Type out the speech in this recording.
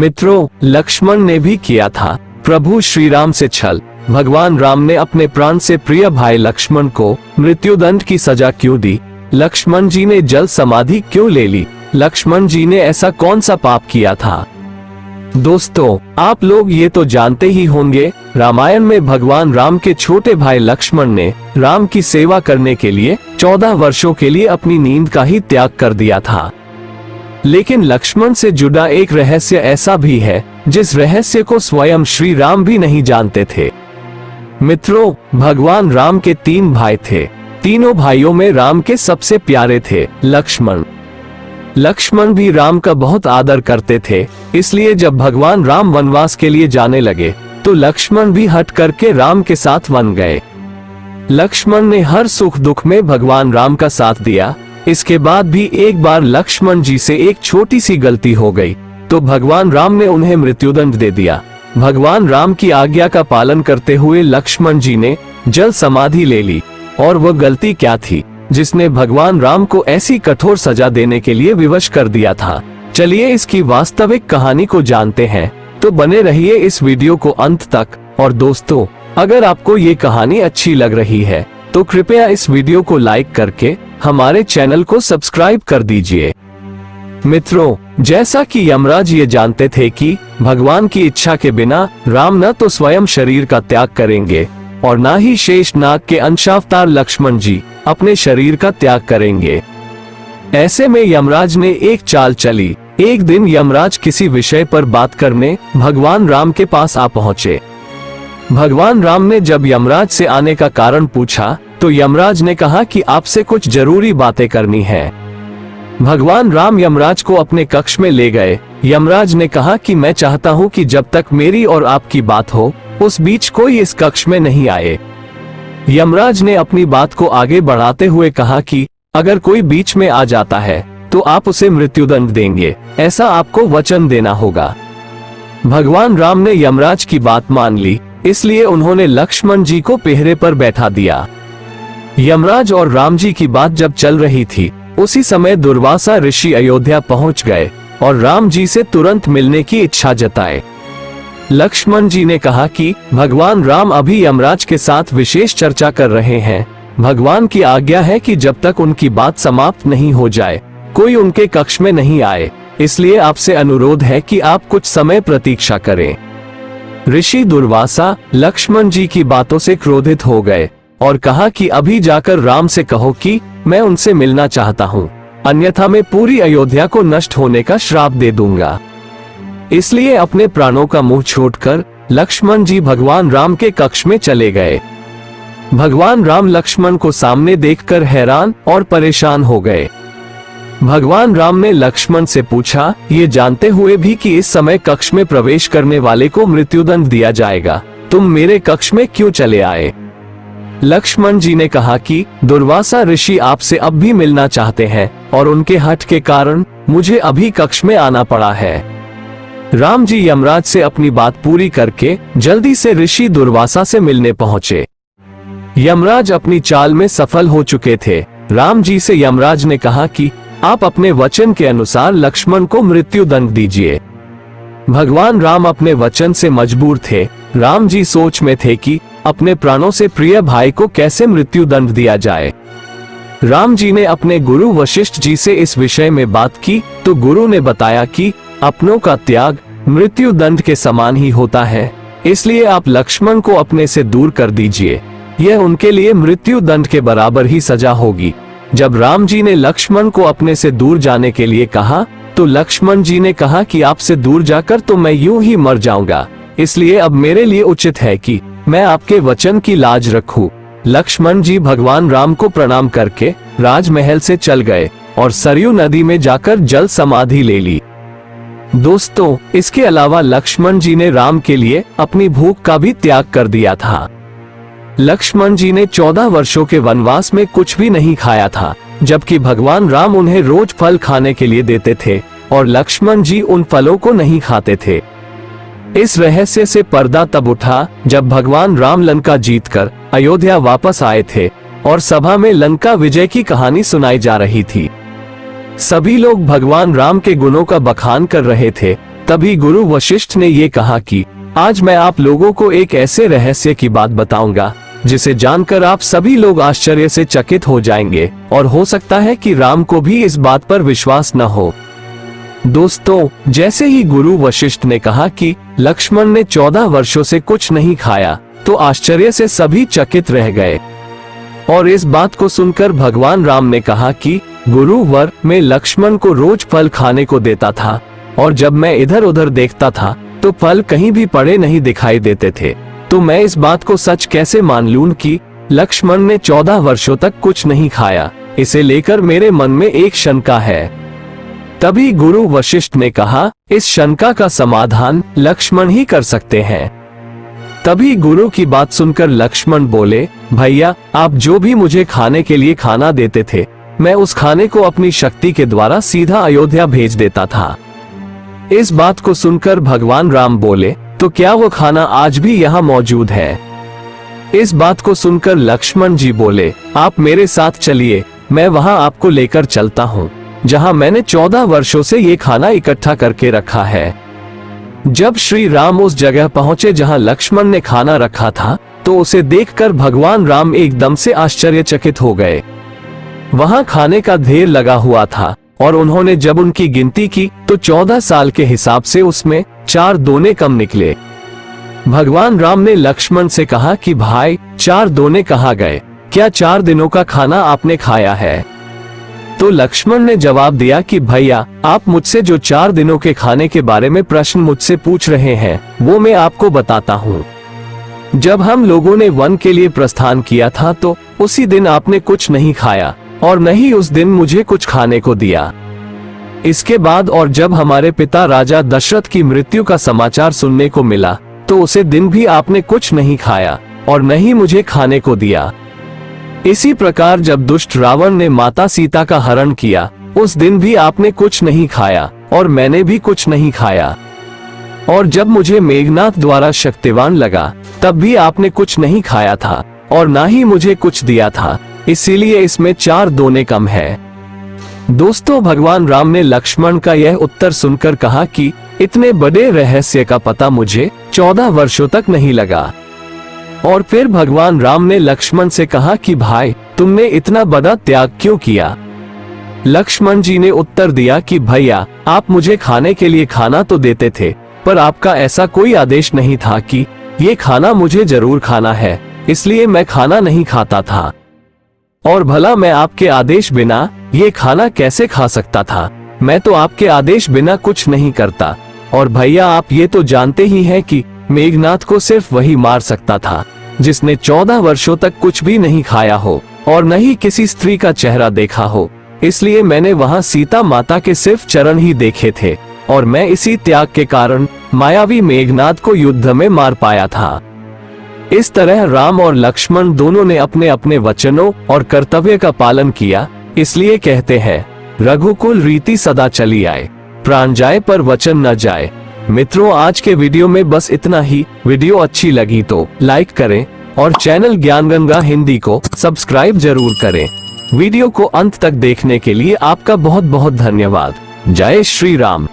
मित्रों, लक्ष्मण ने भी किया था प्रभु श्री राम से छल। भगवान राम ने अपने प्राण से प्रिय भाई लक्ष्मण को मृत्युदंड की सजा क्यों दी? लक्ष्मण जी ने जल समाधि क्यों ले ली? लक्ष्मण जी ने ऐसा कौन सा पाप किया था? दोस्तों, आप लोग ये तो जानते ही होंगे, रामायण में भगवान राम के छोटे भाई लक्ष्मण ने राम की सेवा करने के लिए 14 वर्षों के लिए अपनी नींद का ही त्याग कर दिया था। लेकिन लक्ष्मण से जुड़ा एक रहस्य ऐसा भी है जिस रहस्य को स्वयं श्री राम भी नहीं जानते थे। मित्रों, भगवान राम के 3 भाई थे। तीनों भाइयों में राम के सबसे प्यारे थे लक्ष्मण। लक्ष्मण भी राम का बहुत आदर करते थे, इसलिए जब भगवान राम वनवास के लिए जाने लगे तो लक्ष्मण भी हट करके राम के साथ वन गए। लक्ष्मण ने हर सुख दुख में भगवान राम का साथ दिया। इसके बाद भी एक बार लक्ष्मण जी से एक छोटी सी गलती हो गई तो भगवान राम ने उन्हें मृत्युदंड दे दिया। भगवान राम की आज्ञा का पालन करते हुए लक्ष्मण जी ने जल समाधि ले ली। और वह गलती क्या थी जिसने भगवान राम को ऐसी कठोर सजा देने के लिए विवश कर दिया था? चलिए इसकी वास्तविक कहानी को जानते हैं, तो बने रहिए इस वीडियो को अंत तक। और दोस्तों, अगर आपको ये कहानी अच्छी लग रही है तो कृपया इस वीडियो को लाइक करके हमारे चैनल को सब्सक्राइब कर दीजिए। मित्रों, जैसा कि यमराज ये जानते थे कि भगवान की इच्छा के बिना राम न तो स्वयं शरीर का त्याग करेंगे और न ही शेषनाग के अंशावतार लक्ष्मण जी अपने शरीर का त्याग करेंगे। ऐसे में यमराज ने एक चाल चली। एक दिन यमराज किसी विषय पर बात करने भगवान राम के पास आ पहुँचे। भगवान राम ने जब यमराज से आने का कारण पूछा तो यमराज ने कहा कि आपसे कुछ जरूरी बातें करनी है। भगवान राम यमराज को अपने कक्ष में ले गए। यमराज ने कहा कि मैं चाहता हूं कि जब तक मेरी और आपकी बात हो उस बीच कोई इस कक्ष में नहीं आए। यमराज ने अपनी बात को आगे बढ़ाते हुए कहा कि अगर कोई बीच में आ जाता है तो आप उसे मृत्युदंड देंगे, ऐसा आपको वचन देना होगा। भगवान राम ने यमराज की बात मान ली, इसलिए उन्होंने लक्ष्मण जी को पहरे पर बैठा दिया। यमराज और राम जी की बात जब चल रही थी उसी समय दुर्वासा ऋषि अयोध्या पहुंच गए और राम जी से तुरंत मिलने की इच्छा जताए। लक्ष्मण जी ने कहा कि भगवान राम अभी यमराज के साथ विशेष चर्चा कर रहे हैं। भगवान की आज्ञा है कि जब तक उनकी बात समाप्त नहीं हो जाए कोई उनके कक्ष में नहीं आए, इसलिए आपसे अनुरोध है कि आप कुछ समय प्रतीक्षा करें। ऋषि दुर्वासा लक्ष्मण जी की बातों से क्रोधित हो गए और कहा कि अभी जाकर राम से कहो कि मैं उनसे मिलना चाहता हूँ, अन्यथा मैं पूरी अयोध्या को नष्ट होने का श्राप दे दूंगा। इसलिए अपने प्राणों का मुंह छोड़कर लक्ष्मण जी भगवान राम के कक्ष में चले गए। भगवान राम लक्ष्मण को सामने देखकर हैरान और परेशान हो गए। भगवान राम ने लक्ष्मण से पूछा, ये जानते हुए भी कि इस समय कक्ष में प्रवेश करने वाले को मृत्युदंड दिया जाएगा, तुम मेरे कक्ष में क्यों चले आए? लक्ष्मण जी ने कहा कि दुर्वासा ऋषि आपसे अब भी मिलना चाहते हैं और उनके हठ के कारण मुझे अभी कक्ष में आना पड़ा है। राम जी यमराज से अपनी बात पूरी करके जल्दी से ऋषि दुर्वासा से मिलने पहुंचे। यमराज अपनी चाल में सफल हो चुके थे। राम जी से यमराज ने कहा कि आप अपने वचन के अनुसार लक्ष्मण को मृत्युदंड दीजिए। भगवान राम अपने वचन से मजबूर थे। राम जी सोच में थे कि अपने प्राणों से प्रिय भाई को कैसे मृत्युदंड दिया जाए। राम जी ने अपने गुरु वशिष्ठ जी से इस विषय में बात की तो गुरु ने बताया कि अपनों का त्याग मृत्युदंड के समान ही होता है, इसलिए आप लक्ष्मण को अपने से दूर कर दीजिए, यह उनके लिए मृत्युदंड के बराबर ही सजा होगी। जब राम जी ने लक्ष्मण को अपने से दूर जाने के लिए कहा तो लक्ष्मण जी ने कहा कि आपसे दूर जाकर तो मैं यूं ही मर जाऊंगा, इसलिए अब मेरे लिए उचित है कि मैं आपके वचन की लाज रखूं। लक्ष्मण जी भगवान राम को प्रणाम करके राजमहल से चल गए और सरयू नदी में जाकर जल समाधि ले ली। दोस्तों, इसके अलावा लक्ष्मण जी ने राम के लिए अपनी भूख का भी त्याग कर दिया था। लक्ष्मण जी ने 14 वर्षों के वनवास में कुछ भी नहीं खाया था, जबकि भगवान राम उन्हें रोज फल खाने के लिए देते थे और लक्ष्मण जी उन फलों को नहीं खाते थे। इस रहस्य से पर्दा तब उठा जब भगवान राम लंका जीतकर अयोध्या वापस आए थे और सभा में लंका विजय की कहानी सुनाई जा रही थी। सभी लोग भगवान राम के गुणों का बखान कर रहे थे। तभी गुरु वशिष्ठ ने ये कहा कि आज मैं आप लोगों को एक ऐसे रहस्य की बात बताऊंगा जिसे जानकर आप सभी लोग आश्चर्य से चकित हो जाएंगे और हो सकता है कि राम को भी इस बात पर विश्वास न हो। दोस्तों, जैसे ही गुरु वशिष्ठ ने कहा कि लक्ष्मण ने 14 वर्षों से कुछ नहीं खाया, तो आश्चर्य से सभी चकित रह गए। और इस बात को सुनकर भगवान राम ने कहा कि गुरुवर, मैं लक्ष्मण को रोज फल खाने को देता था और जब मैं इधर उधर देखता था तो फल कहीं भी पड़े नहीं दिखाई देते थे, तो मैं इस बात को सच कैसे मान लूं कि लक्ष्मण ने 14 वर्षों तक कुछ नहीं खाया। इसे लेकर मेरे मन में एक शंका है। तभी गुरु वशिष्ठ ने कहा, इस शंका का समाधान लक्ष्मण ही कर सकते हैं। तभी गुरु की बात सुनकर लक्ष्मण बोले, भैया, आप जो भी मुझे खाने के लिए खाना देते थे, मैं उस खाने को अपनी शक्ति के द्वारा सीधा अयोध्या भेज देता था। इस बात को सुनकर भगवान राम बोले, तो क्या वो खाना आज भी यहाँ मौजूद है? इस बात को सुनकर लक्ष्मण जी बोले, आप मेरे साथ चलिए, मैं वहाँ आपको लेकर चलता हूँ, जहाँ मैंने 14 वर्षों से ये खाना इकट्ठा करके रखा है। जब श्री राम उस जगह पहुँचे जहाँ लक्ष्मण ने खाना रखा था, तो उसे देखकर भगवान राम एकदम से आश्चर्यचकित हो गए। वहाँ खाने का ढेर लगा हुआ था और उन्होंने जब उनकी गिनती की तो 14 साल के हिसाब से उसमें 4 दोने कम निकले। भगवान राम ने लक्ष्मण से कहा कि भाई, 4 दोने कहाँ गए? क्या 4 दिनों का खाना आपने खाया है? तो लक्ष्मण ने जवाब दिया कि भैया, आप मुझसे जो 4 दिनों के खाने के बारे में प्रश्न मुझसे पूछ रहे हैं, वो मैं आपको बताता हूँ। जब हम लोगों ने वन के लिए प्रस्थान किया था तो उसी दिन आपने कुछ नहीं खाया और न ही उस दिन मुझे कुछ खाने को दिया। इसके बाद और जब हमारे पिता राजा दशरथ की मृत्यु का समाचार सुनने को मिला, तो उसे दिन भी आपने कुछ नहीं खाया और न ही मुझे खाने को दिया। इसी प्रकार जब दुष्ट रावण ने माता सीता का हरण किया, उस दिन भी आपने कुछ नहीं खाया और मैंने भी कुछ नहीं खाया। और जब मुझे मेघनाथ द्वारा शक्तिवान लगा, तब भी आपने कुछ नहीं खाया था और ना ही मुझे कुछ दिया था, इसीलिए इसमें 4 दोने कम है। दोस्तों, भगवान राम ने लक्ष्मण का यह उत्तर सुनकर कहा कि इतने बड़े रहस्य का पता मुझे 14 वर्षों तक नहीं लगा। और फिर भगवान राम ने लक्ष्मण से कहा कि भाई, तुमने इतना बड़ा त्याग क्यों किया? लक्ष्मण जी ने उत्तर दिया कि भैया, आप मुझे खाने के लिए खाना तो देते थे, पर आपका ऐसा कोई आदेश नहीं था कि ये खाना मुझे जरूर खाना है, इसलिए मैं खाना नहीं खाता था। और भला मैं आपके आदेश बिना ये खाना कैसे खा सकता था? मैं तो आपके आदेश बिना कुछ नहीं करता। और भैया, आप ये तो जानते ही हैं कि मेघनाथ को सिर्फ वही मार सकता था जिसने 14 वर्षों तक कुछ भी नहीं खाया हो और न ही किसी स्त्री का चेहरा देखा हो। इसलिए मैंने वहाँ सीता माता के सिर्फ चरण ही देखे थे और मैं इसी त्याग के कारण मायावी मेघनाथ को युद्ध में मार पाया था। इस तरह राम और लक्ष्मण दोनों ने अपने अपने वचनों और कर्तव्य का पालन किया। इसलिए कहते हैं, रघुकुल रीति सदा चली आए, प्राण जाए पर वचन न जाए। मित्रों, आज के वीडियो में बस इतना ही। वीडियो अच्छी लगी तो लाइक करें और चैनल ज्ञानगंगा हिंदी को सब्सक्राइब जरूर करें। वीडियो को अंत तक देखने के लिए आपका बहुत बहुत धन्यवाद। जय श्री राम।